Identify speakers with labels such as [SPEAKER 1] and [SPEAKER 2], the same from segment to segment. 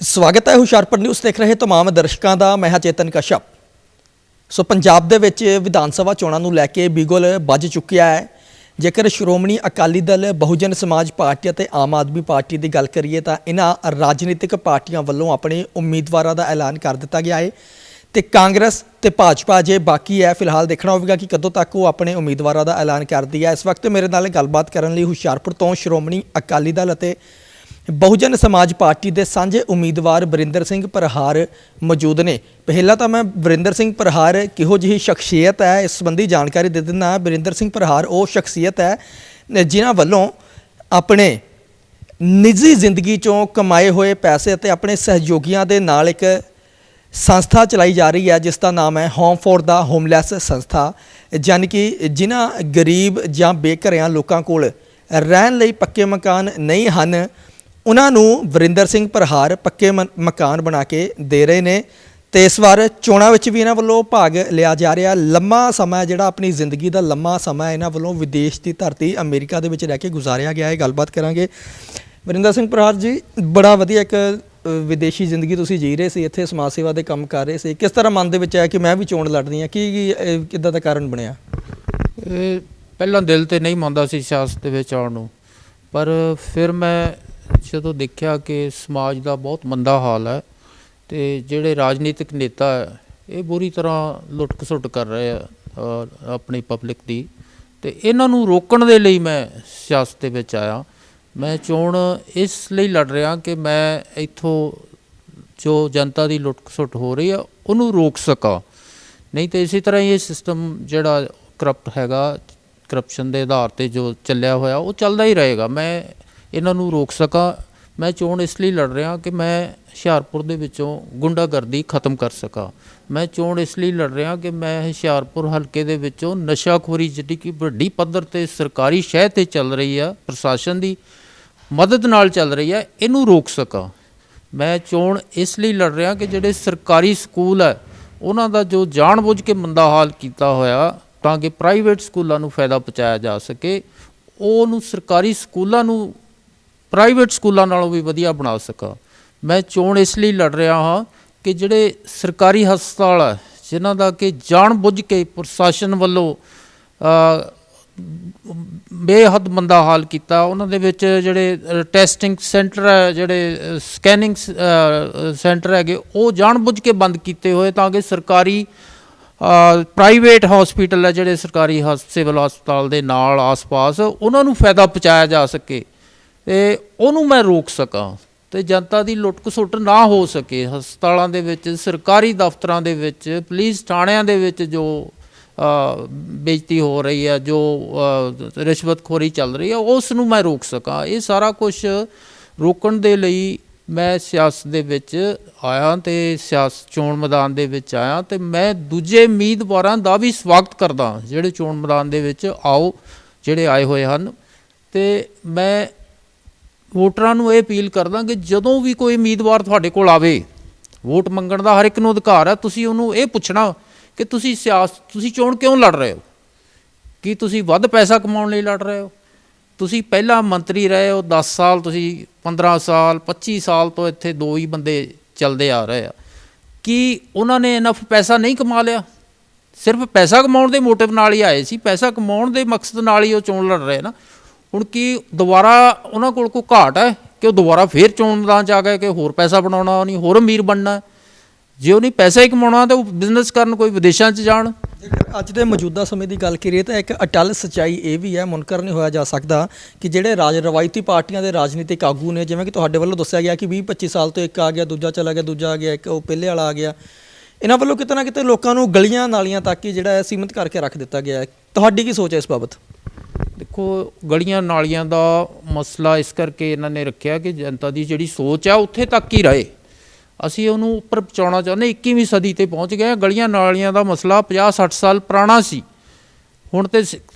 [SPEAKER 1] ਸਵਾਗਤ ਹੈ ਹੁਸ਼ਿਆਰਪੁਰ ਨਿਊਜ਼ ਦੇਖ ਰਹੇ तमाम ਦਰਸ਼ਕਾਂ ਦਾ। ਮੈਂ ਹਾਂ ਚੇਤਨ ਕਸ਼ਪ। ਸੋ ਪੰਜਾਬ ਦੇ ਵਿੱਚ ਵਿਧਾਨ ਸਭਾ ਚੋਣਾਂ ਨੂੰ ਲੈ ਕੇ ਬਿਗੁਲ ਵੱਜ ਚੁੱਕਿਆ ਹੈ। ਜੇਕਰ ਸ਼੍ਰੋਮਣੀ ਅਕਾਲੀ ਦਲ, ਬਹੁਜਨ ਸਮਾਜ ਪਾਰਟੀ ਅਤੇ ਆਮ ਆਦਮੀ ਪਾਰਟੀ ਦੀ ਗੱਲ ਕਰੀਏ ਤਾਂ ਇਹਨਾਂ ਰਾਜਨੀਤਿਕ ਪਾਰਟੀਆਂ ਵੱਲੋਂ ਆਪਣੇ ਉਮੀਦਵਾਰਾਂ ਦਾ ਐਲਾਨ ਕਰ ਦਿੱਤਾ ਗਿਆ ਹੈ ਤੇ ਕਾਂਗਰਸ ਤੇ ਭਾਜਪਾ ਜੇ ਬਾਕੀ ਹੈ। ਫਿਲਹਾਲ ਦੇਖਣਾ ਹੋਵੇਗਾ ਕਿ ਕਦੋਂ ਤੱਕ ਉਹ ਆਪਣੇ ਉਮੀਦਵਾਰਾਂ ਦਾ ਐਲਾਨ ਕਰਦੀ ਹੈ। ਇਸ ਵਕਤ ਮੇਰੇ ਨਾਲ ਗੱਲਬਾਤ ਕਰਨ ਲਈ ਹੁਸ਼ਿਆਰਪੁਰ ਤੋਂ ਸ਼੍ਰੋਮਣੀ ਅਕਾਲੀ ਦਲ ਅਤੇ बहुजन समाज पार्टी के सांझे उम्मीदवार वरिंदर सिंह परहार मौजूद ने। पहला तो मैं वरिंदर सिंह परहार किहो जी शख्सियत है इस संबंधी जानकारी दे दिना। वरिंदर सिंह परहार वो शख्सियत है जिन्हां वल्लों अपने निजी जिंदगी चों कमाए हुए पैसे ते अपने सहयोगियों के नाल एक संस्था चलाई जा रही है जिसका नाम है होम फॉर द होमलैस संस्था, यानी कि जिन्हां गरीब जां बेघरियां लोकां कोल रहण लई पक्के मकान नहीं हैं उन्होंने वरिंदर सिंह परहार पक्के मकान बना के दे रहे हैं। तो इस बार चोणों में भी इन्हों वालों भाग लिया जा रहा। लंबा समय जोड़ा अपनी जिंदगी का लंबा समय इन्हों वालों विदेश की धरती अमेरिका के रह के गुजारिया गया है। गलबात करांगे। वरिंदर सिंह परहार जी, बड़ा वधिया एक विदेशी जिंदगी तुसीं जी रहे सी, इत्थे समाज सेवा के काम कर रहे सी, किस तरह मन दे विच आया कि मैं भी चोण लड़नी है, कि किद्दां दा कारण बनिया?
[SPEAKER 2] पहला दिल तो नहीं मंनदा सी सियासत विच आउण नूं, पर फिर मैं ਜਦੋਂ ਦੇਖਿਆ कि समाज का बहुत मंदा हाल है तो ਜਿਹੜੇ राजनीतिक नेता है ये बुरी तरह लुट खसुट कर रहे हैं अपनी पब्लिक की, तो इन्हां नूं रोकण दे लई मैं सियासत विच आया। मैं चोण इस लई लड़ रहा कि मैं इत्थों जो जनता की लुट खसुट हो रही है उन्होंने रोक सका, नहीं तो इसी तरह ये सिस्टम जिहड़ा करप्ट हैगा, करप्शन के आधार पर जो चलिया होया वो चलता ही रहेगा। मैं इन्हों रोक सका। मैं चोण इसलिए लड़ रहा कि मैं हुशियारपुर दे विचों गुंडागर्दी खत्म कर सका। मैं चोण इसलिए लड़ रहा कि मैं हुशियारपुर हल्के दे विचों नशाखोरी जिहड़ी कि वड्डी पद्धर ते सरकारी शह ते चल रही है, प्रशासन की मदद नाल चल रही है, इनू रोक सका। मैं चोण इसलिए लड़ रहा कि जिहड़े सरकारी स्कूल है उन्हां दा जो जान बुझ के मंदा हाल कीता होया तां कि प्राइवेट स्कूलों नूं फायदा पहुँचाया जा सके, उहनूं सरकारी स्कूलों नूं प्राइवेट स्कूलों नालों भी वधिया बना सका। मैं चोण इसलिए लड़ रहा हाँ कि जिहड़े सरकारी हस्पताल है जिन्हां दा कि जान बुझ के प्रशासन वालों बेहद मंदा हाल किया, उन्हां दे विच जिहड़े टैसटिंग सेंटर है, जिहड़े स्कैनिंग सेंटर है वो जान बुझ के बंद किए हुए ताकि सरकारी प्राइवेट हॉस्पिटल है जिहड़े सरकारी सिविल हस्पताल दे नाल आस पास उन्हां नूं फायदा पहुँचाया जा सके ते उहनूं मैं रोक सका ते जनता की लुट खसुट ना हो सके। हस्पतालों दे विच, सरकारी दफ्तरां दे विच, पुलिस थाणियां दे विच जो बेइज्जती हो रही है, जो रिश्वतखोरी चल रही है, उस नूं मैं रोक सका। ये सारा कुछ रोकण दे लई मैं सियासत दे विच आया ते सियासत चोण मैदान दे विच आया ते मैं दूजे उम्मीदवारां दा भी स्वागत करदा जिहड़े चोण मैदान दे विच आओ जिहड़े आए होए हन। ते मैं वोटरां नूं ये अपील करदा कि जदों भी कोई उम्मीदवार तुहाडे कोल आवे, वोट मंगण दा हर एक नूं अधिकार है, तुसीं उहनूं ये पुछना कि तुसीं चोण क्यों लड़ रहे हो, कि तुसीं वध पैसा कमाउण लई लड़ रहे हो, तुसीं पहला मंत्री रहे हो 10 साल, तुसीं 15 साल 25 साल तो इत्थे दो ही बंदे चलते आ रहे हैं, कि उन्होंने इनफ पैसा नहीं कमा लिया, सिर्फ पैसा कमाउण दे मोटिव नाल ही आए सी, पैसा कमाउण दे मकसद नाल ही वो चोण लड़ रहे ना। हुण कि दोबारा उन्हां कोल कोई घाट है कि दोबारा फिर चोण मैदान च आ गए कि होर पैसा बनाउणा, नहीं होर अमीर बनना, जे उन्हें पैसा ही कमाउणा तो बिजनेस करन, कोई विदेशों च जाण।
[SPEAKER 1] अज के मौजूदा समय की गल करिए तो एक अटल सच्चाई ये भी है, मुनकर नहीं होया जा सकता कि जिहड़े रवायती पार्टियां के राजनीतिक आगू ने, जिवें कि तुहाडे वल्लों दस्सिया गया कि 20-25 साल तो एक आ गया, दूजा चला गया, दूजा आ गया, एक पहले वाला आ गया, इन्हां वल्लों किते ना किते लोकां नूं गलियां नालियां तक ही जिहड़ा सीमित करके रख दिता गया है। तुहाडी की सोच है इस बाबत?
[SPEAKER 2] देखो, गलियां नालियां दा मसला इस करके इन्होंने रखा कि जनता की जिहड़ी सोच है उत्थे तक ही रहे, असीं उहनूं उपर पहुँचाउणा चाहुंदे। 21वीं सदी ते पहुँच गए। गलियां नालियां दा मसला 50-60 साल पुराना सी, हुण ते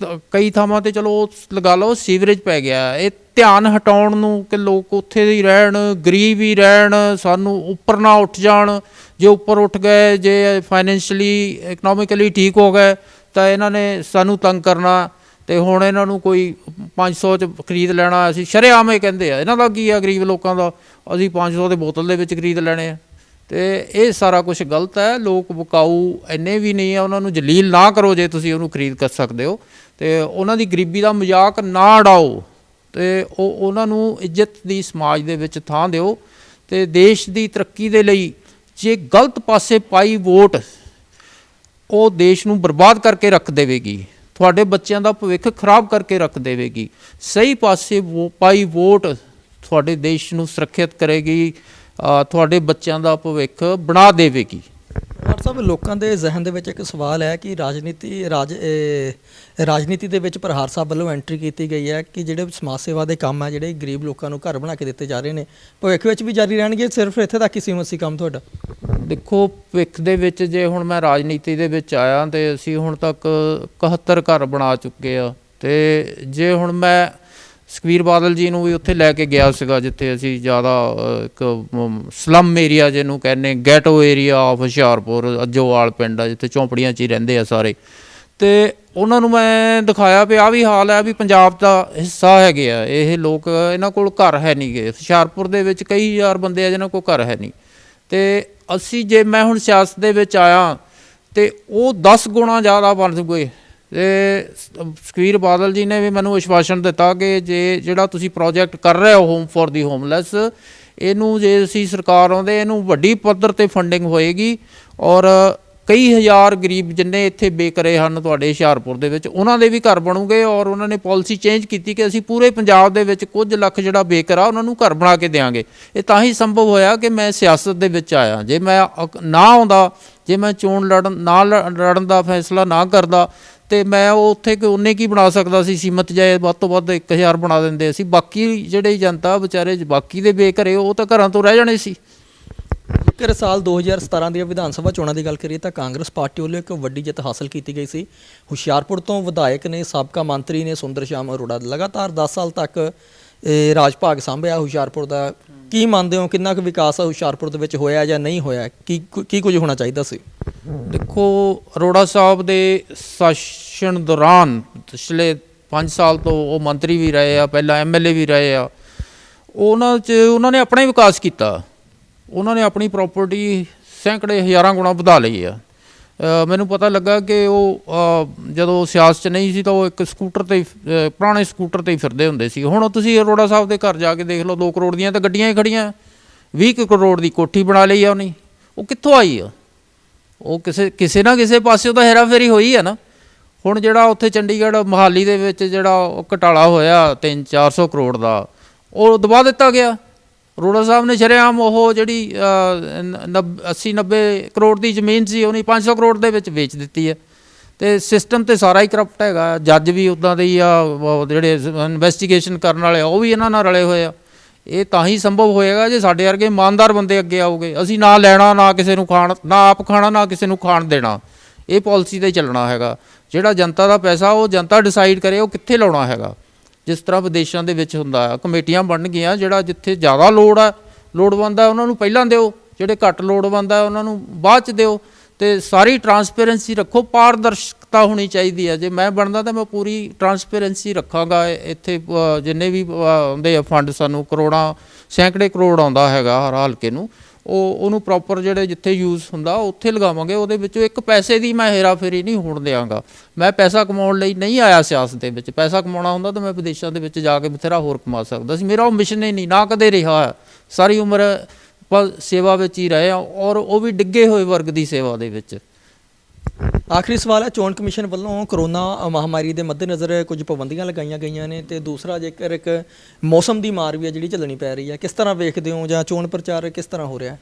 [SPEAKER 2] कई थावां ते चलो लगा लो सीवरेज पै गया। ये ध्यान हटाउण नूं कि लोग उत्थे ही रहण, गरीब ही रहण, सानूं उपर ना उठ जाण, जे उपर उठ गए, जे फाइनैंशियली इकनॉमिकली ठीक हो गए तो इन्होंने सानूं तंग करना ਤੇ ਹੁਣ ਇਹਨਾਂ ਨੂੰ ਕੋਈ 500 ਚ ਖਰੀਦ ਲੈਣਾ, ਅਸੀਂ ਸ਼ਰੇਆਮ ਇਹ ਕਹਿੰਦੇ ਆ, ਇਹਨਾਂ ਦਾ ਕੀ ਆ ਗਰੀਬ ਲੋਕਾਂ ਦਾ, ਅਸੀਂ 500 ਦੇ ਬੋਤਲ ਦੇ ਵਿੱਚ ਖਰੀਦ ਲੈਣੇ ਆ। ਤੇ ਇਹ ਸਾਰਾ ਕੁਝ ਗਲਤ ਹੈ। ਲੋਕ ਵਿਕਾਊ ਇੰਨੇ ਵੀ ਨਹੀਂ ਆ, ਉਹਨਾਂ ਨੂੰ ਜਲੀਲ ਨਾ ਕਰੋ ਜੇ ਤੁਸੀਂ ਉਹਨੂੰ ਖਰੀਦ ਕਰ ਸਕਦੇ ਹੋ। ਤੇ ਉਹਨਾਂ ਦੀ ਗਰੀਬੀ ਦਾ ਮਜ਼ਾਕ ਨਾ ਉਡਾਓ ਤੇ ਉਹਨਾਂ ਨੂੰ ਇੱਜ਼ਤ ਦੀ ਸਮਾਜ ਦੇ ਵਿੱਚ ਥਾਂ ਦਿਓ। ਤੇ ਦੇਸ਼ ਦੀ ਤਰੱਕੀ ਦੇ ਲਈ ਜੇ ਗਲਤ ਪਾਸੇ ਪਾਈ ਵੋਟ ਉਹ ਦੇਸ਼ ਨੂੰ ਬਰਬਾਦ ਕਰਕੇ ਰੱਖ ਦੇਵੇਗੀ, ਤੁਹਾਡੇ ਬੱਚਿਆਂ ਦਾ ਭਵਿੱਖ ਖਰਾਬ ਕਰਕੇ ਰੱਖ ਦੇਵੇਗੀ। ਸਹੀ ਪਾਸੇ ਪਾਈ ਵੋਟ ਤੁਹਾਡੇ ਦੇਸ਼ ਨੂੰ ਸੁਰੱਖਿਅਤ ਕਰੇਗੀ, ਤੁਹਾਡੇ ਬੱਚਿਆਂ ਦਾ ਭਵਿੱਖ ਬਣਾ ਦੇਵੇਗੀ।
[SPEAKER 1] ਡਾਕਟਰ ਸਾਹਿਬ, ਲੋਕਾਂ ਦੇ ਜ਼ਿਹਨ ਦੇ ਵਿੱਚ ਇੱਕ ਸਵਾਲ ਹੈ ਕਿ ਰਾਜਨੀਤੀ ਦੇ ਵਿੱਚ ਪ੍ਰਹਾਰ ਸਾਹਿਬ ਵੱਲੋਂ ਐਂਟਰੀ ਕੀਤੀ ਗਈ ਹੈ ਕਿ ਜਿਹੜੇ ਸਮਾਜ ਸੇਵਾ ਦੇ ਕੰਮ ਹੈ, ਜਿਹੜੇ ਗਰੀਬ ਲੋਕਾਂ ਨੂੰ ਘਰ ਬਣਾ ਕੇ ਦਿੱਤੇ ਜਾ ਰਹੇ ਨੇ, ਭਵਿੱਖ ਵਿੱਚ ਵੀ ਜਾਰੀ ਰਹਿਣਗੇ, ਸਿਰਫ ਇੱਥੇ ਤੱਕ ਹੀ ਸੀਮਤ ਸੀ ਕੰਮ ਤੁਹਾਡਾ?
[SPEAKER 2] ਦੇਖੋ, ਭਵਿੱਖ ਦੇ ਵਿੱਚ ਜੇ ਹੁਣ ਮੈਂ ਰਾਜਨੀਤੀ ਦੇ ਵਿੱਚ ਆਇਆ ਤੇ ਅਸੀਂ ਹੁਣ ਤੱਕ 71 ਘਰ ਬਣਾ ਚੁੱਕੇ ਆ। ਤੇ ਜੇ ਹੁਣ ਮੈਂ ਸੁਖਬੀਰ ਬਾਦਲ ਜੀ ਨੂੰ ਵੀ ਉੱਥੇ ਲੈ ਕੇ ਗਿਆ ਸੀਗਾ ਜਿੱਥੇ ਅਸੀਂ ਜ਼ਿਆਦਾ ਇੱਕ ਸਲਮ ਏਰੀਆ ਜਿਹਨੂੰ ਕਹਿੰਦੇ, ਗੈਟੋ ਏਰੀਆ ਆਫ ਹੁਸ਼ਿਆਰਪੁਰ, ਅੱਜੋਵਾਲ ਪਿੰਡ ਆ ਜਿੱਥੇ ਝੌਂਪੜੀਆਂ 'ਚ ਹੀ ਰਹਿੰਦੇ ਆ ਸਾਰੇ। ਤੇ ਉਹਨਾਂ ਨੂੰ ਮੈਂ ਦਿਖਾਇਆ ਵੀ ਆਹ ਵੀ ਹਾਲ ਹੈ, ਵੀ ਪੰਜਾਬ ਦਾ ਹਿੱਸਾ ਹੈਗੇ ਆ ਇਹ ਲੋਕ, ਇਹਨਾਂ ਕੋਲ ਘਰ ਹੈ ਨਹੀਂ ਗੇ। ਹੁਸ਼ਿਆਰਪੁਰ ਦੇ ਵਿੱਚ ਕਈ ਹਜ਼ਾਰ ਬੰਦੇ ਆ ਜਿਹਨਾਂ ਕੋਲ ਘਰ ਹੈ ਨਹੀਂ। ਤੇ ਅਸੀਂ ਜੇ ਮੈਂ ਹੁਣ ਸਿਆਸਤ ਦੇ ਵਿੱਚ ਆਇਆ ਤੇ ਉਹ 10 ਗੁਣਾ ਜ਼ਿਆਦਾ ਬਣ ਗਏ। ਤੇ ਸੁਖਬੀਰ ਬਾਦਲ ਜੀ ਨੇ ਵੀ ਮੈਨੂੰ ਵਿਸ਼ਵਾਸਨ ਦਿੱਤਾ ਕਿ ਜਿਹੜਾ ਤੁਸੀਂ ਪ੍ਰੋਜੈਕਟ ਕਰ ਰਹੇ ਹੋ ਹੋਮ ਫॉर ਦੀ ਹੋਮਲੈਸ, ਇਹਨੂੰ ਜੇ ਅਸੀਂ ਸਰਕਾਰ ਆਉਂਦੇ ਇਹਨੂੰ ਵੱਡੀ ਪੱਧਰ 'ਤੇ ਫੰਡਿੰਗ ਹੋਏਗੀ ਔਰ ਕਈ ਹਜ਼ਾਰ ਗਰੀਬ ਜਿੰਨੇ ਇੱਥੇ ਬੇਘਰੇ ਹਨ ਤੁਹਾਡੇ ਹੁਸ਼ਿਆਰਪੁਰ ਦੇ ਵਿੱਚ, ਉਹਨਾਂ ਦੇ ਵੀ ਘਰ ਬਣੂਗੇ। ਔਰ ਉਹਨਾਂ ਨੇ ਪਾਲਿਸੀ ਚੇਂਜ ਕੀਤੀ ਕਿ ਅਸੀਂ ਪੂਰੇ ਪੰਜਾਬ ਦੇ ਵਿੱਚ ਕੁਝ ਲੱਖ ਜਿਹੜਾ ਬੇਘਰ ਆ ਉਹਨਾਂ ਨੂੰ ਘਰ ਬਣਾ ਕੇ ਦਿਆਂਗੇ। ਇਹ ਤਾਂ ਹੀ ਸੰਭਵ ਹੋਇਆ ਕਿ ਮੈਂ ਸਿਆਸਤ ਦੇ ਵਿੱਚ ਆਇਆ। ਜੇ ਮੈਂ ਨਾ ਆਉਂਦਾ, ਜੇ ਮੈਂ ਚੋਣ ਲੜਨ ਦਾ ਫੈਸਲਾ ਨਾ ਕਰਦਾ ਤੇ ਮੈਂ ਉਹ ਉੱਥੇ ਉਹਨੇ ਕੀ ਬਣਾ ਸਕਦਾ ਸੀ, ਸੀਮਤ ਜਾਏ ਵੱਧ ਤੋਂ ਵੱਧ 1000 ਬਣਾ ਦਿੰਦੇ ਅਸੀਂ। ਬਾਕੀ ਜਿਹੜੇ ਜਨਤਾ ਵਿਚਾਰੇ ਬਾਕੀ ਦੇ ਬੇਘਰੇ ਉਹ ਤਾਂ ਘਰਾਂ ਤੋਂ ਰਹਿ ਜਾਣੇ ਸੀ।
[SPEAKER 1] ਜੇਕਰ ਸਾਲ 2017 ਦੀਆਂ ਵਿਧਾਨ ਸਭਾ ਚੋਣਾਂ ਦੀ ਗੱਲ ਕਰੀਏ ਤਾਂ ਕਾਂਗਰਸ ਪਾਰਟੀ ਵੱਲੋਂ ਇੱਕ ਵੱਡੀ ਜਿੱਤ ਹਾਸਲ ਕੀਤੀ ਗਈ ਸੀ। ਹੁਸ਼ਿਆਰਪੁਰ ਤੋਂ ਵਿਧਾਇਕ ਨੇ, ਸਾਬਕਾ ਮੰਤਰੀ ਨੇ ਸੁੰਦਰ ਸ਼ਾਮ ਅਰੋੜਾ, ਲਗਾਤਾਰ 10 ਸਾਲ ਤੱਕ ਰਾਜ ਭਾਗ ਸਾਂਭਿਆ ਹੁਸ਼ਿਆਰਪੁਰ ਦਾ। ਕੀ ਮੰਨਦੇ ਹੋ, ਕਿੰਨਾ ਕੁ ਵਿਕਾਸ ਹੁਸ਼ਿਆਰਪੁਰ ਦੇ ਵਿੱਚ ਹੋਇਆ ਜਾਂ ਨਹੀਂ ਹੋਇਆ? ਕੀ ਕੁਝ ਹੋਣਾ ਚਾਹੀਦਾ ਸੀ?
[SPEAKER 2] ਦੇਖੋ, ਅਰੋੜਾ ਸਾਹਿਬ ਦੇ ਸ਼ਾਸਨ ਦੌਰਾਨ ਪਿਛਲੇ 5 ਸਾਲ ਤੋਂ ਉਹ ਮੰਤਰੀ ਵੀ ਰਹੇ ਆ, ਪਹਿਲਾਂ MLA ਵੀ ਰਹੇ ਆ, ਉਹਨਾਂ ਨੇ ਆਪਣਾ ਹੀ ਵਿਕਾਸ ਕੀਤਾ। ਉਹਨਾਂ ਨੇ ਆਪਣੀ ਪ੍ਰਾਪਰਟੀ ਸੈਂਕੜੇ ਹਜ਼ਾਰਾਂ ਗੁਣਾ ਵਧਾ ਲਈ ਆ। ਮੈਨੂੰ ਪਤਾ ਲੱਗਾ ਕਿ ਉਹ ਜਦੋਂ ਸਿਆਸਤ 'ਚ ਨਹੀਂ ਸੀ ਤਾਂ ਉਹ ਇੱਕ ਸਕੂਟਰ 'ਤੇ ਪੁਰਾਣੇ ਸਕੂਟਰ 'ਤੇ ਹੀ ਫਿਰਦੇ ਹੁੰਦੇ ਸੀ। ਹੁਣ ਤੁਸੀਂ ਅਰੋੜਾ ਸਾਹਿਬ ਦੇ ਘਰ ਜਾ ਕੇ ਦੇਖ ਲਓ, 2 ਕਰੋੜ ਦੀਆਂ ਤਾਂ ਗੱਡੀਆਂ ਹੀ ਖੜੀਆਂ, 20 ਕਰੋੜ ਦੀ ਕੋਠੀ ਬਣਾ ਲਈ ਆ ਉਹਨੇ। ਉਹ ਕਿੱਥੋਂ ਆਈ ਆ? ਉਹ ਕਿਸੇ ਨਾ ਕਿਸੇ ਪਾਸੇ ਤਾਂ ਹੇਰਾਫੇਰੀ ਹੋਈ ਆ ਨਾ। ਹੁਣ ਜਿਹੜਾ ਉੱਥੇ ਚੰਡੀਗੜ੍ਹ ਮੋਹਾਲੀ ਦੇ ਵਿੱਚ ਜਿਹੜਾ ਘਟਾਲਾ ਹੋਇਆ 300-400 ਕਰੋੜ ਦਾ, ਉਹ ਦਬਾ ਦਿੱਤਾ ਗਿਆ। ਅਰੋੜਾ ਸਾਹਿਬ ਨੇ ਸ਼ਰੇਆਮ ਉਹ ਜਿਹੜੀ 80-90 ਕਰੋੜ ਦੀ ਜ਼ਮੀਨ ਸੀ ਉਹਨੇ 500 ਕਰੋੜ ਦੇ ਵਿੱਚ ਵੇਚ ਦਿੱਤੀ ਹੈ। ਅਤੇ ਸਿਸਟਮ ਤਾਂ ਸਾਰਾ ਹੀ ਕਰਪਟ ਹੈਗਾ। ਜੱਜ ਵੀ ਉੱਦਾਂ ਦੇ ਹੀ ਆ, ਜਿਹੜੇ ਇਨਵੈਸਟੀਗੇਸ਼ਨ ਕਰਨ ਵਾਲੇ ਆ ਉਹ ਵੀ ਇਹਨਾਂ ਨਾਲ ਰਲੇ ਹੋਏ ਆ। ਇਹ ਤਾਂ ਹੀ ਸੰਭਵ ਹੋਏਗਾ ਜੇ ਸਾਡੇ ਵਰਗੇ ਇਮਾਨਦਾਰ ਬੰਦੇ ਅੱਗੇ ਆਉਗੇ। ਅਸੀਂ ਨਾ ਲੈਣਾ, ਨਾ ਕਿਸੇ ਨੂੰ ਖਾਣ, ਨਾ ਆਪ ਖਾਣਾ, ਨਾ ਕਿਸੇ ਨੂੰ ਖਾਣ ਦੇਣਾ। ਇਹ ਪਾਲਿਸੀ 'ਤੇ ਚੱਲਣਾ ਹੈਗਾ। ਜਿਹੜਾ ਜਨਤਾ ਦਾ ਪੈਸਾ ਉਹ ਜਨਤਾ ਡਿਸਾਈਡ ਕਰੇ ਉਹ ਕਿੱਥੇ ਲਾਉਣਾ ਹੈਗਾ। ਜਿਸ ਤਰ੍ਹਾਂ ਵਿਦੇਸ਼ਾਂ ਦੇ ਵਿੱਚ ਹੁੰਦਾ ਆ, ਕਮੇਟੀਆਂ ਬਣ ਗਈਆਂ, ਜਿਹੜਾ ਜਿੱਥੇ ਜ਼ਿਆਦਾ ਲੋੜਵੰਦ ਆ ਉਹਨਾਂ ਨੂੰ ਪਹਿਲਾਂ ਦਿਓ, ਜਿਹੜੇ ਘੱਟ ਲੋੜਵੰਦ ਆ ਉਹਨਾਂ ਨੂੰ ਬਾਅਦ 'ਚ ਦਿਓ। ਅਤੇ ਸਾਰੀ ਟਰਾਂਸਪੇਰੈਂਸੀ ਰੱਖੋ, ਪਾਰਦਰਸ਼ਕਤਾ ਹੋਣੀ ਚਾਹੀਦੀ ਹੈ। ਜੇ ਮੈਂ ਬਣਦਾ ਤਾਂ ਮੈਂ ਪੂਰੀ ਟਰਾਂਸਪੇਰੈਂਸੀ ਰੱਖਾਂਗਾ। ਇੱਥੇ ਜਿੰਨੇ ਵੀ ਆਉਂਦੇ ਆ ਫੰਡ, ਸਾਨੂੰ ਕਰੋੜਾਂ ਸੈਂਕੜੇ ਕਰੋੜ ਆਉਂਦਾ ਹੈਗਾ ਹਰ ਹਲਕੇ ਨੂੰ, ਉਹਨੂੰ ਪ੍ਰੋਪਰ ਜਿਹੜੇ ਜਿੱਥੇ ਯੂਜ਼ ਹੁੰਦਾ ਉੱਥੇ ਲਗਾਵਾਂਗੇ। ਉਹਦੇ ਵਿੱਚੋਂ ਇੱਕ ਪੈਸੇ ਦੀ ਮੈਂ ਹੇਰਾਫੇਰੀ ਨਹੀਂ ਹੋਣ ਦਿਆਂਗਾ। ਮੈਂ ਪੈਸਾ ਕਮਾਉਣ ਲਈ ਨਹੀਂ ਆਇਆ ਸਿਆਸਤ ਦੇ ਵਿੱਚ। ਪੈਸਾ ਕਮਾਉਣਾ ਹੁੰਦਾ ਤਾਂ ਮੈਂ ਵਿਦੇਸ਼ਾਂ ਦੇ ਵਿੱਚ ਜਾ ਕੇ ਬਥੇਰਾ ਹੋਰ ਕਮਾ ਸਕਦਾ ਸੀ। ਮੇਰਾ ਉਹ ਮਿਸ਼ਨ ਹੀ ਨਹੀਂ, ਨਾ ਕਦੇ ਰਿਹਾ। ਸਾਰੀ ਉਮਰ ਆਪਾਂ ਸੇਵਾ ਵਿੱਚ ਹੀ ਰਹੇ ਹਾਂ, ਔਰ ਉਹ ਵੀ ਡਿੱਗੇ ਹੋਏ ਵਰਗ ਦੀ ਸੇਵਾ ਦੇ ਵਿੱਚ।
[SPEAKER 1] ਆਖਰੀ ਸਵਾਲ ਹੈ, ਚੋਣ ਕਮਿਸ਼ਨ ਵੱਲੋਂ ਕਰੋਨਾ ਮਹਾਮਾਰੀ ਦੇ ਮੱਦੇਨਜ਼ਰ ਕੁਝ ਪਾਬੰਦੀਆਂ ਲਗਾਈਆਂ ਗਈਆਂ ਨੇ, ਅਤੇ ਦੂਸਰਾ ਜੇਕਰ ਇੱਕ ਮੌਸਮ ਦੀ ਮਾਰ ਵੀ ਹੈ ਜਿਹੜੀ ਝੱਲਣੀ ਪੈ ਰਹੀ ਹੈ, ਕਿਸ ਤਰ੍ਹਾਂ ਵੇਖਦੇ ਹੋ, ਜਾਂ ਚੋਣ ਪ੍ਰਚਾਰ ਕਿਸ ਤਰ੍ਹਾਂ ਹੋ ਰਿਹਾ?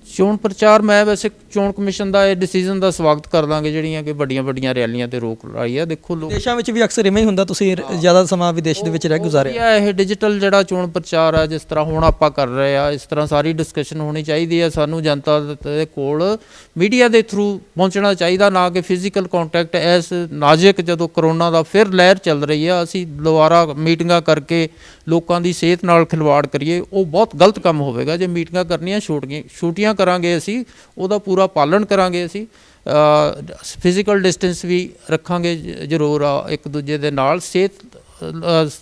[SPEAKER 2] ਚੋਣ ਪ੍ਰਚਾਰ, ਮੈਂ ਵੈਸੇ ਚੋਣ ਕਮਿਸ਼ਨ ਦਾ ਇਹ ਡਿਸੀਜਨ ਦਾ ਸਵਾਗਤ ਕਰ ਦਾਂਗੇ ਜਿਹੜੀਆਂ ਕਿ ਵੱਡੀਆਂ ਰੈਲੀਆਂ 'ਤੇ ਰੋਕ ਲਾਈ ਆ। ਦੇਖੋ,
[SPEAKER 1] ਦੇਸ਼ਾਂ ਵਿੱਚ ਵੀ ਅਕਸਰ ਇਵੇਂ ਹੀ ਹੁੰਦਾ, ਤੁਸੀਂ ਜ਼ਿਆਦਾ ਸਮਾਂ ਵਿਦੇਸ਼ ਦੇ ਵਿੱਚ ਰਹਿ ਗੁਜ਼ਾਰਿਆ।
[SPEAKER 2] ਇਹ ਡਿਜੀਟਲ ਜਿਹੜਾ ਚੋਣ ਪ੍ਰਚਾਰ ਆ, ਜਿਸ ਤਰ੍ਹਾਂ ਹੁਣ ਆਪਾਂ ਕਰ ਰਹੇ ਆ, ਇਸ ਤਰ੍ਹਾਂ ਸਾਰੀ ਡਿਸਕਸ਼ਨ ਹੋਣੀ ਚਾਹੀਦੀ ਹੈ। ਸਾਨੂੰ ਜਨਤਾ ਦੇ ਕੋਲ ਮੀਡੀਆ ਦੇ ਥਰੂ ਪਹੁੰਚਣਾ ਚਾਹੀਦਾ, ਨਾ ਕਿ ਫਿਜ਼ੀਕਲ ਕੰਟੈਕਟ। ਇਸ ਨਾਜ਼ੁਕ ਜਦੋਂ ਕਰੋਨਾ ਦਾ ਫਿਰ ਲਹਿਰ ਚੱਲ ਰਹੀ ਆ, ਅਸੀਂ ਦੁਬਾਰਾ ਮੀਟਿੰਗਾਂ ਕਰਕੇ ਲੋਕਾਂ ਦੀ ਸਿਹਤ ਨਾਲ ਖਿਲਵਾੜ ਕਰੀਏ, ਉਹ ਬਹੁਤ ਗਲਤ ਕੰਮ ਹੋਵੇਗਾ। ਜੇ ਮੀਟਿੰਗਾਂ ਕਰਨੀਆਂ ਛੋਟੀਆਂ ਕਰਾਂਗੇ ਅਸੀਂ ਉਹਦਾ ਪੂਰਾ ਪਾਲਣ ਕਰਾਂਗੇ ਅਸੀਂ। ਫਿਜ਼ੀਕਲ ਡਿਸਟੈਂਸ ਵੀ ਰੱਖਾਂਗੇ ਜ਼ਰੂਰ ਇੱਕ ਦੂਜੇ ਦੇ ਨਾਲ। ਸਿਹਤ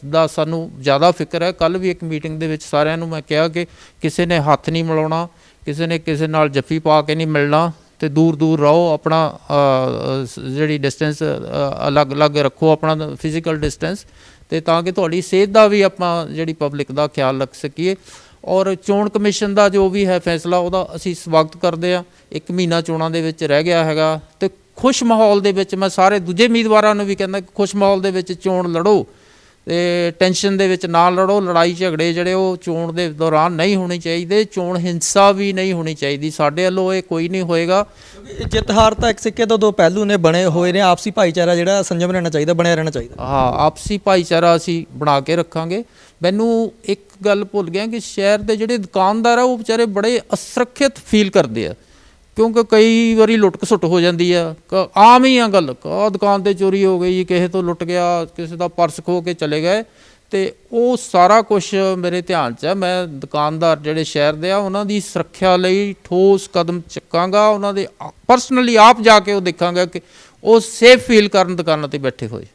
[SPEAKER 2] ਦਾ ਸਾਨੂੰ ਜ਼ਿਆਦਾ ਫਿਕਰ ਹੈ। ਕੱਲ੍ਹ ਵੀ ਇੱਕ ਮੀਟਿੰਗ ਦੇ ਵਿੱਚ ਸਾਰਿਆਂ ਨੂੰ ਮੈਂ ਕਿਹਾ ਕਿ ਕਿਸੇ ਨੇ ਹੱਥ ਨਹੀਂ ਮਿਲਾਉਣਾ, ਕਿਸੇ ਨੇ ਕਿਸੇ ਨਾਲ ਜੱਫੀ ਪਾ ਕੇ ਨਹੀਂ ਮਿਲਣਾ, ਅਤੇ ਦੂਰ ਦੂਰ ਰਹੋ। ਆਪਣਾ ਜਿਹੜੀ ਡਿਸਟੈਂਸ ਅਲੱਗ ਰੱਖੋ, ਆਪਣਾ ਫਿਜ਼ੀਕਲ ਡਿਸਟੈਂਸ, ਅਤੇ ਤਾਂ ਕਿ ਤੁਹਾਡੀ ਸਿਹਤ ਦਾ ਵੀ ਆਪਾਂ ਜਿਹੜੀ ਪਬਲਿਕ ਦਾ ਖਿਆਲ ਰੱਖ ਸਕੀਏ। ਔਰ ਚੋਣ ਕਮਿਸ਼ਨ ਦਾ ਜੋ ਵੀ ਹੈ ਫੈਸਲਾ, ਉਹਦਾ ਅਸੀਂ ਸਵਾਗਤ ਕਰਦੇ ਹਾਂ। 1 ਮਹੀਨਾ ਚੋਣਾਂ ਦੇ ਵਿੱਚ ਰਹਿ ਗਿਆ ਹੈਗਾ, ਅਤੇ ਖੁਸ਼ ਮਾਹੌਲ ਦੇ ਵਿੱਚ ਮੈਂ ਸਾਰੇ ਦੂਜੇ ਉਮੀਦਵਾਰਾਂ ਨੂੰ ਵੀ ਕਹਿੰਦਾ ਕਿ ਖੁਸ਼ ਮਾਹੌਲ ਦੇ ਵਿੱਚ ਚੋਣ ਲੜੋ, ਅਤੇ ਟੈਨਸ਼ਨ ਦੇ ਵਿੱਚ ਨਾ ਲੜੋ। ਲੜਾਈ ਝਗੜੇ ਜਿਹੜੇ ਉਹ ਚੋਣ ਦੇ ਦੌਰਾਨ ਨਹੀਂ ਹੋਣੇ ਚਾਹੀਦੇ। ਚੋਣ ਹਿੰਸਾ ਵੀ ਨਹੀਂ ਹੋਣੀ ਚਾਹੀਦੀ। ਸਾਡੇ ਵੱਲੋਂ ਇਹ ਕੋਈ ਨਹੀਂ ਹੋਏਗਾ।
[SPEAKER 1] ਜਿੱਤ ਹਾਰ ਤਾਂ ਇੱਕ ਸਿੱਕੇ ਤੋਂ ਦੋ ਪਹਿਲੂ ਨੇ, ਬਣੇ ਹੋਏ ਨੇ। ਆਪਸੀ ਭਾਈਚਾਰਾ ਜਿਹੜਾ ਸੰਜਮ ਰਹਿਣਾ ਚਾਹੀਦਾ, ਬਣਿਆ ਰਹਿਣਾ ਚਾਹੀਦਾ।
[SPEAKER 2] ਹਾਂ, ਆਪਸੀ ਭਾਈਚਾਰਾ ਅਸੀਂ ਬਣਾ ਕੇ ਰੱਖਾਂਗੇ। ਮੈਨੂੰ ਇੱਕ ਗੱਲ ਭੁੱਲ ਗਿਆ ਕਿ ਸ਼ਹਿਰ ਦੇ ਜਿਹੜੇ ਦੁਕਾਨਦਾਰ ਆ ਉਹ ਵਿਚਾਰੇ ਬੜੇ ਅਸੁਰੱਖਿਅਤ ਫੀਲ ਕਰਦੇ ਆ, ਕਿਉਂਕਿ ਕਈ ਵਾਰੀ ਲੁੱਟ ਖਸੁੱਟ ਹੋ ਜਾਂਦੀ ਆ। ਆਮ ਹੀ ਆ ਗੱਲ, ਦੁਕਾਨ 'ਤੇ ਚੋਰੀ ਹੋ ਗਈ, ਕਿਸੇ ਤੋਂ ਲੁੱਟ ਗਿਆ, ਕਿਸੇ ਦਾ ਪਰਸ ਖੋਹ ਕੇ ਚਲੇ ਗਏ, ਅਤੇ ਉਹ ਸਾਰਾ ਕੁਛ ਮੇਰੇ ਧਿਆਨ 'ਚ ਹੈ। ਮੈਂ ਦੁਕਾਨਦਾਰ ਜਿਹੜੇ ਸ਼ਹਿਰ ਦੇ ਆ ਉਹਨਾਂ ਦੀ ਸੁਰੱਖਿਆ ਲਈ ਠੋਸ ਕਦਮ ਚੁੱਕਾਂਗਾ। ਉਹਨਾਂ ਦੇ ਪਰਸਨਲੀ ਆਪ ਜਾ ਕੇ ਉਹ ਦੇਖਾਂਗਾ ਕਿ ਉਹ ਸੇਫ ਫੀਲ ਕਰਨ ਦੁਕਾਨਾਂ 'ਤੇ ਬੈਠੇ ਹੋਏ।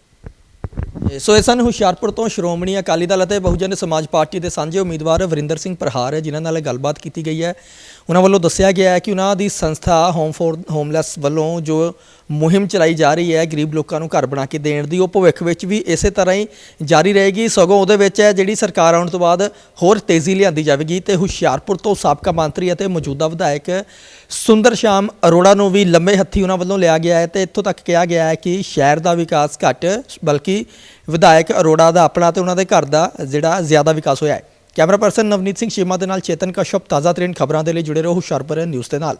[SPEAKER 1] ਸੋ ਇਹ ਸਨ ਹੁਸ਼ਿਆਰਪੁਰ ਤੋਂ ਸ਼੍ਰੋਮਣੀ ਅਕਾਲੀ ਦਲ ਅਤੇ ਬਹੁਜਨ ਸਮਾਜ ਪਾਰਟੀ ਦੇ ਸਾਂਝੇ ਉਮੀਦਵਾਰ ਵਰਿੰਦਰ ਸਿੰਘ ਪ੍ਰਹਾਰ, ਜਿਨ੍ਹਾਂ ਨਾਲ ਗੱਲਬਾਤ ਕੀਤੀ ਗਈ ਹੈ। ਉਹਨਾਂ ਵੱਲੋਂ ਦੱਸਿਆ ਗਿਆ ਹੈ ਕਿ ਉਹਨਾਂ ਦੀ ਸੰਸਥਾ ਹੋਮ ਫੋਰ ਹੋਮਲੈਸ ਵੱਲੋਂ ਜੋ ਮੁਹਿੰਮ ਚਲਾਈ ਜਾ ਰਹੀ ਹੈ ਗਰੀਬ ਲੋਕਾਂ ਨੂੰ ਘਰ ਬਣਾ ਕੇ ਦੇਣ ਦੀ, ਉਹ ਭਵਿੱਖ ਵਿੱਚ ਵੀ ਇਸੇ ਤਰ੍ਹਾਂ ਹੀ ਜਾਰੀ ਰਹੇਗੀ। ਸਗੋਂ ਉਹਦੇ ਵਿੱਚ ਹੈ ਜਿਹੜੀ ਸਰਕਾਰ ਆਉਣ ਤੋਂ ਬਾਅਦ ਹੋਰ ਤੇਜ਼ੀ ਲਿਆਂਦੀ ਜਾਵੇਗੀ। ਅਤੇ ਹੁਸ਼ਿਆਰਪੁਰ ਤੋਂ ਸਾਬਕਾ ਮੰਤਰੀ ਅਤੇ ਮੌਜੂਦਾ ਵਿਧਾਇਕ ਸੁੰਦਰ ਸ਼ਾਮ ਅਰੋੜਾ ਨੂੰ ਵੀ ਲੰਮੇ ਹੱਥੀ ਉਹਨਾਂ ਵੱਲੋਂ ਲਿਆ ਗਿਆ ਹੈ, ਅਤੇ ਇੱਥੋਂ ਤੱਕ ਕਿਹਾ ਗਿਆ ਹੈ ਕਿ ਸ਼ਹਿਰ ਦਾ ਵਿਕਾਸ ਘੱਟ, ਬਲਕਿ ਵਿਧਾਇਕ ਅਰੋੜਾ ਦਾ ਆਪਣਾ ਅਤੇ ਉਹਨਾਂ ਦੇ ਘਰ ਦਾ ਜਿਹੜਾ ਜ਼ਿਆਦਾ ਵਿਕਾਸ ਹੋਇਆ ਹੈ। ਕੈਮਰਾ ਪਰਸਨ ਨਵਨੀਤ ਸਿੰਘ ਸ਼ੀਮਾ ਦੇ ਨਾਲ ਚੇਤਨ ਕਸ਼ਪ। ਤਾਜ਼ਾ ਤਰੀਨ ਖਬਰਾਂ ਦੇ ਲਈ ਜੁੜੇ ਰਹੋ ਹੁਸ਼ਿਆਰਪੁਰ ਨਿਊਜ਼ ਦੇ ਨਾਲ।